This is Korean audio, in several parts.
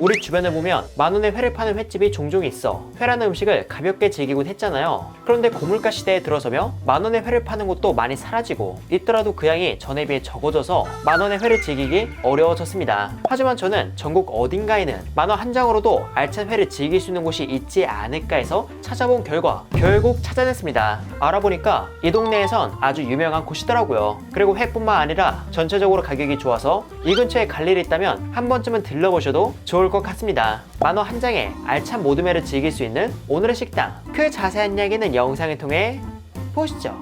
우리 주변을 보면 만원에 회를 파는 횟집이 종종 있어. 회라는 음식을 가볍게 즐기곤 했잖아요. 그런데 고물가 시대에 들어서며 만원에 회를 파는 곳도 많이 사라지고, 있더라도 그 양이 전에 비해 적어져서 만원에 회를 즐기기 어려워졌습니다. 하지만 저는 전국 어딘가에는 만원 한 장으로도 알찬 회를 즐길 수 있는 곳이 있지 않을까 해서 찾아본 결과 결국 찾아냈습니다. 알아보니까 이 동네에선 아주 유명한 곳이더라고요. 그리고 회뿐만 아니라 전체적으로 가격이 좋아서 이 근처에 갈 일이 있다면 한 번쯤은 들러보셔도 좋을 것 같습니다. 만원 한 장에 알찬 모둠회를 즐길 수 있는 오늘의 식당, 그 자세한 이야기는 영상을 통해 보시죠.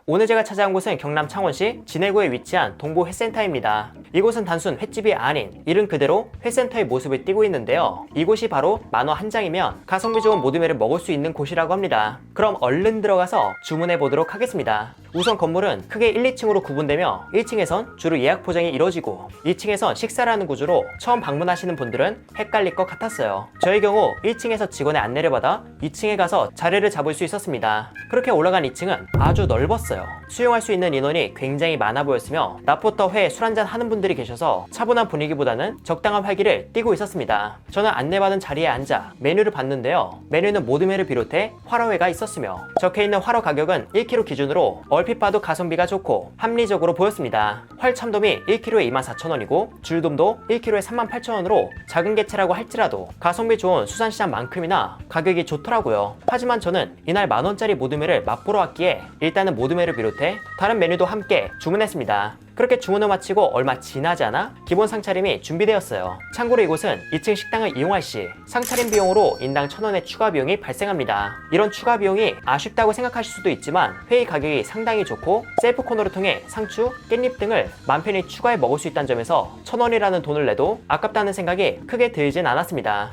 오늘 제가 찾아온 곳은 경남 창원시 진해구에 위치한 동부회센터입니다. 이곳은 단순 횟집이 아닌 이름 그대로 회센터의 모습을 띠고 있는데요. 이곳이 바로 만원 한 장이면 가성비 좋은 모둠회를 먹을 수 있는 곳이라고 합니다. 그럼 얼른 들어가서 주문해 보도록 하겠습니다. 우선 건물은 크게 1, 2층으로 구분되며 1층에선 주로 예약 포장이 이루어지고 2층에선 식사를 하는 구조로 처음 방문하시는 분들은 헷갈릴 것 같았어요. 저의 경우 1층에서 직원의 안내를 받아 2층에 가서 자리를 잡을 수 있었습니다. 그렇게 올라간 2층은 아주 넓었어요. 수용할 수 있는 인원이 굉장히 많아 보였으며 낮부터 회 술 한잔 하는 분들이 계셔서 차분한 분위기보다는 적당한 활기를 띠고 있었습니다. 저는 안내받은 자리에 앉아 메뉴를 봤는데요. 메뉴는 모둠회를 비롯해 화로회가 있었으며 적혀있는 화로 가격은 1kg 기준으로 얼핏 봐도 가성비가 좋고 합리적으로 보였습니다. 활참돔이 1kg에 24,000원이고 줄돔도 1kg에 38,000원으로 작은 개체라고 할지라도 가성비 좋은 수산시장만큼이나 가격이 좋더라고요. 하지만 저는 이날 만원짜리 모둠회를 맛보러 왔기에 일단은 모둠회를 비롯해 다른 메뉴도 함께 주문했습니다. 그렇게 주문을 마치고 얼마 지나지 않아 기본 상차림이 준비되었어요. 참고로 이곳은 2층 식당을 이용할 시 상차림 비용으로 인당 1,000원의 추가 비용이 발생합니다. 이런 추가 비용이 아쉽다고 생각하실 수도 있지만 회의 가격이 상당히 좋고 셀프 코너를 통해 상추, 깻잎 등을 맘 편히 추가해 먹을 수 있다는 점에서 1,000원이라는 돈을 내도 아깝다는 생각이 크게 들진 않았습니다.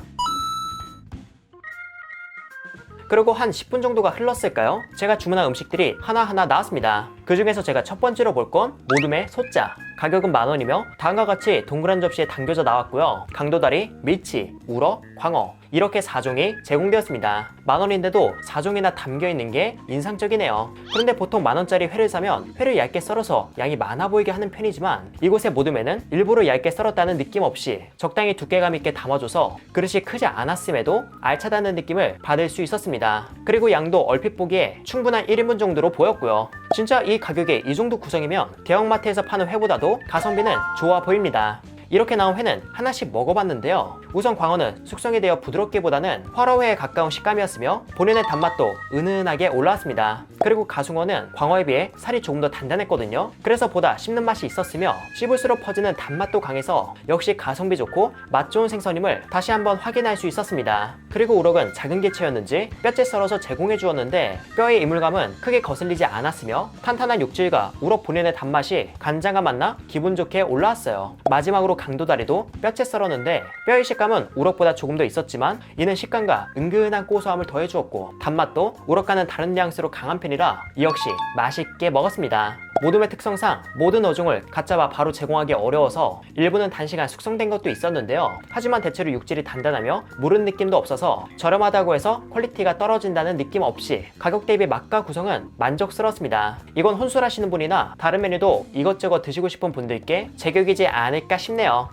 그리고 한 10분 정도가 흘렀을까요? 제가 주문한 음식들이 하나하나 나왔습니다. 그 중에서 제가 첫 번째로 볼 건 모둠회 소짜. 가격은 만원이며 다음과 같이 동그란 접시에 담겨져 나왔고요. 강도다리, 밀치, 우럭, 광어 이렇게 4종이 제공되었습니다. 만원인데도 4종이나 담겨있는 게 인상적이네요. 그런데 보통 만원짜리 회를 사면 회를 얇게 썰어서 양이 많아 보이게 하는 편이지만 이곳의 모둠회는 일부러 얇게 썰었다는 느낌 없이 적당히 두께감 있게 담아줘서 그릇이 크지 않았음에도 알차다는 느낌을 받을 수 있었습니다. 그리고 양도 얼핏 보기에 충분한 1인분 정도로 보였고요. 진짜 이 가격에 이 정도 구성이면 대형마트에서 파는 회보다도 가성비는 좋아 보입니다. 이렇게 나온 회는 하나씩 먹어봤는데요. 우선 광어는 숙성이 되어 부드럽기보다는 화로회에 가까운 식감이었으며 본연의 단맛도 은은하게 올라왔습니다. 그리고 가숭어는 광어에 비해 살이 조금 더 단단했거든요. 그래서 보다 씹는 맛이 있었으며 씹을수록 퍼지는 단맛도 강해서 역시 가성비 좋고 맛 좋은 생선임을 다시 한번 확인할 수 있었습니다. 그리고 우럭은 작은 개체였는지 뼈째 썰어서 제공해 주었는데 뼈의 이물감은 크게 거슬리지 않았으며 탄탄한 육질과 우럭 본연의 단맛이 간장과 만나 기분 좋게 올라왔어요. 마지막으로 강도다리도 뼈째 썰었는데 뼈의 식감은 우럭보다 조금 더 있었지만 이는 식감과 은근한 고소함을 더해주었고 단맛도 우럭과는 다른 뉘앙스로 강한 편이라 역시 맛있게 먹었습니다. 모둠의 특성상 모든 어종을 갓 잡아 바로 제공하기 어려워서 일부는 단시간 숙성된 것도 있었는데요. 하지만 대체로 육질이 단단하며 무른 느낌도 없어서 저렴하다고 해서 퀄리티가 떨어진다는 느낌 없이 가격 대비 맛과 구성은 만족스럽습니다. 이건 혼술하시는 분이나 다른 메뉴도 이것저것 드시고 싶은 분들께 제격이지 않을까 싶네요.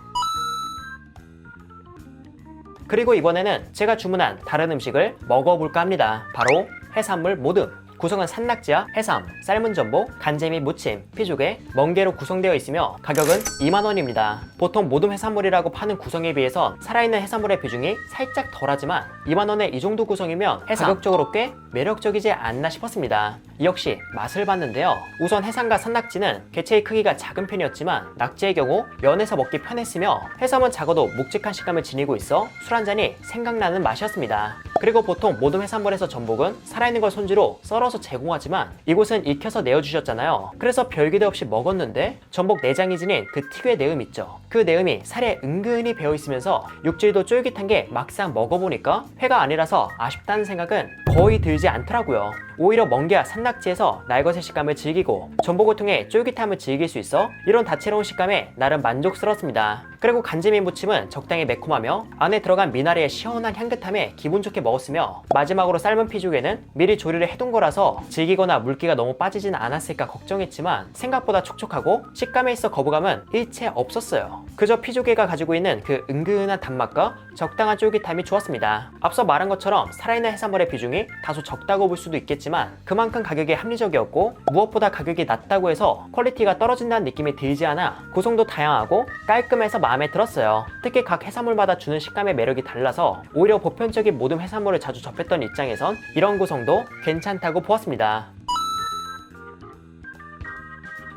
그리고 이번에는 제가 주문한 다른 음식을 먹어볼까 합니다. 바로 해산물 모둠. 구성은 산낙지와 해삼, 삶은 전복, 간재미, 무침, 피조개, 멍게로 구성되어 있으며 가격은 2만원입니다. 보통 모둠 해산물이라고 파는 구성에 비해서 살아있는 해산물의 비중이 살짝 덜하지만 2만원에 이 정도 구성이면 가격적으로 꽤 매력적이지 않나 싶었습니다. 역시 맛을 봤는데요. 우선 해삼과 산낙지는 개체의 크기가 작은 편이었지만 낙지의 경우 면에서 먹기 편했으며 해삼은 작아도 묵직한 식감을 지니고 있어 술 한잔이 생각나는 맛이었습니다. 그리고 보통 모둠 해산물에서 전복은 살아있는 걸 손질로 썰어서 제공하지만 이곳은 익혀서 내어주셨잖아요. 그래서 별기대 없이 먹었는데 전복 내장이 지닌 그 특유의 내음 있죠. 그 내음이 살에 은근히 배어있으면서 육질도 쫄깃한 게 막상 먹어보니까 회가 아니라서 아쉽다는 생각은 거의 들지 않더라고요. 오히려 멍게와 산낙지에서 날것의 식감을 즐기고 전복을 통해 쫄깃함을 즐길 수 있어 이런 다채로운 식감에 나름 만족스럽습니다. 그리고 간지미 무침은 적당히 매콤하며 안에 들어간 미나리의 시원한 향긋함에 기분 좋게 먹었으며 마지막으로 삶은 피조개는 미리 조리를 해둔 거라서 질기거나 물기가 너무 빠지진 않았을까 걱정했지만 생각보다 촉촉하고 식감에 있어 거부감은 일체 없었어요. 그저 피조개가 가지고 있는 그 은근한 단맛과 적당한 쫄깃함이 좋았습니다. 앞서 말한 것처럼 살아있는 해산물의 비중이 다소 적다고 볼 수도 있겠지만 그만큼 가격이 합리적이었고 무엇보다 가격이 낮다고 해서 퀄리티가 떨어진다는 느낌이 들지 않아 구성도 다양하고 깔끔해서 마음에 들었어요. 특히 각 해산물마다 주는 식감의 매력이 달라서 오히려 보편적인 모든 해산물을 자주 접했던 입장에선 이런 구성도 괜찮다고 보았습니다.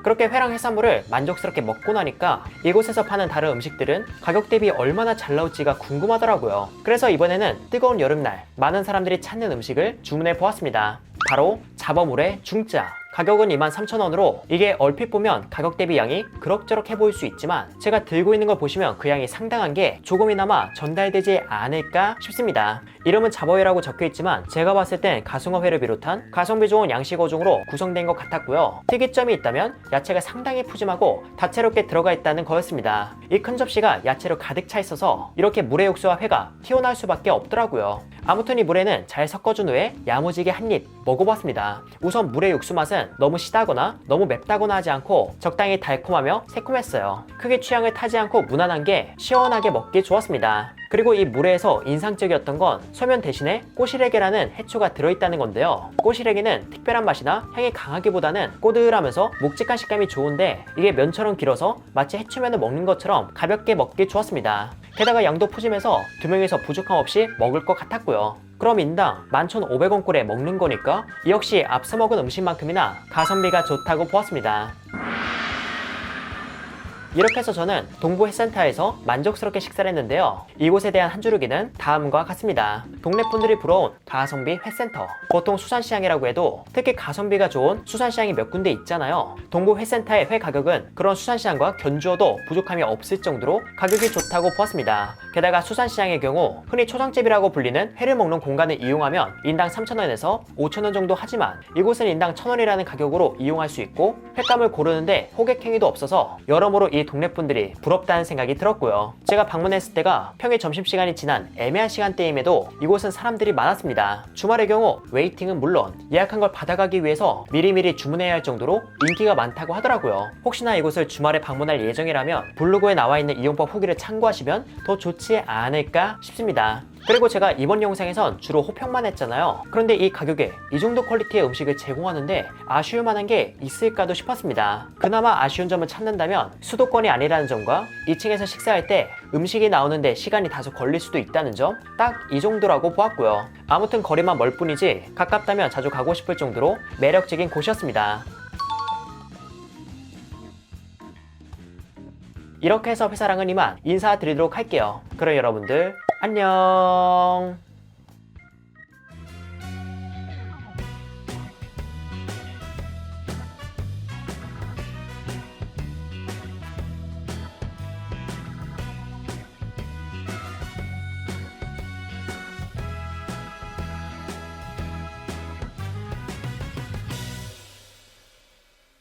그렇게 회랑 해산물을 만족스럽게 먹고 나니까 이곳에서 파는 다른 음식들은 가격 대비 얼마나 잘 나올지가 궁금하더라고요. 그래서 이번에는 뜨거운 여름날 많은 사람들이 찾는 음식을 주문해 보았습니다. 바로 잡어물의 중짜. 가격은 23,000원으로 이게 얼핏 보면 가격 대비 양이 그럭저럭 해 보일 수 있지만 제가 들고 있는 걸 보시면 그 양이 상당한 게 조금이나마 전달되지 않을까 싶습니다. 이름은 잡어회라고 적혀 있지만 제가 봤을 땐 가숭어회를 비롯한 가성비 좋은 양식 어종으로 구성된 것 같았고요. 특이점이 있다면 야채가 상당히 푸짐하고 다채롭게 들어가 있다는 거였습니다. 이 큰 접시가 야채로 가득 차 있어서 이렇게 물의 육수와 회가 튀어나올 수밖에 없더라고요. 아무튼 이 물에는 잘 섞어준 후에 야무지게 한 입 먹어봤습니다. 우선 물의 육수 맛은 너무 시다거나 너무 맵다거나 하지 않고 적당히 달콤하며 새콤했어요. 크게 취향을 타지 않고 무난한 게 시원하게 먹기 좋았습니다. 그리고 이 물회에서 인상적이었던 건 소면 대신에 꼬시래기라는 해초가 들어있다는 건데요. 꼬시래기는 특별한 맛이나 향이 강하기보다는 꼬들하면서 묵직한 식감이 좋은데 이게 면처럼 길어서 마치 해초면을 먹는 것처럼 가볍게 먹기 좋았습니다. 게다가 양도 푸짐해서 2명이서 부족함 없이 먹을 것 같았고요. 그럼 인당 11,500원꼴에 먹는 거니까 이 역시 앞서 먹은 음식만큼이나 가성비가 좋다고 보았습니다. 이렇게 해서 저는 동부회센터에서 만족스럽게 식사를 했는데요. 이곳에 대한 한 줄기는 다음과 같습니다. 동네 분들이 부러운 가성비 회센터. 보통 수산시장이라고 해도 특히 가성비가 좋은 수산시장이 몇 군데 있잖아요. 동부회센터의 회 가격은 그런 수산시장과 견주어도 부족함이 없을 정도로 가격이 좋다고 보았습니다. 게다가 수산시장의 경우 흔히 초장집이라고 불리는 회를 먹는 공간을 이용하면 인당 3,000원에서 5,000원 정도 하지만 이곳은 인당 1,000원이라는 가격으로 이용할 수 있고 횟감을 고르는데 호객행위도 없어서 여러모로 이 동네 분들이 부럽다는 생각이 들었고요. 제가 방문했을 때가 평일 점심시간이 지난 애매한 시간대임에도 이곳은 사람들이 많았습니다. 주말의 경우 웨이팅은 물론 예약한 걸 받아가기 위해서 미리미리 주문해야 할 정도로 인기가 많다고 하더라고요. 혹시나 이곳을 주말에 방문할 예정이라면 블로그에 나와 있는 이용법 후기를 참고하시면 더 좋지 않을까 싶습니다. 그리고 제가 이번 영상에선 주로 호평만 했잖아요. 그런데 이 가격에 이 정도 퀄리티의 음식을 제공하는데 아쉬울 만한 게 있을까도 싶었습니다. 그나마 아쉬운 점을 찾는다면 수도권이 아니라는 점과 2층에서 식사할 때 음식이 나오는데 시간이 다소 걸릴 수도 있다는 점, 딱 이 정도라고 보았고요. 아무튼 거리만 멀 뿐이지 가깝다면 자주 가고 싶을 정도로 매력적인 곳이었습니다. 이렇게 해서 회사랑은 이만 인사드리도록 할게요. 그럼 여러분들 안녕.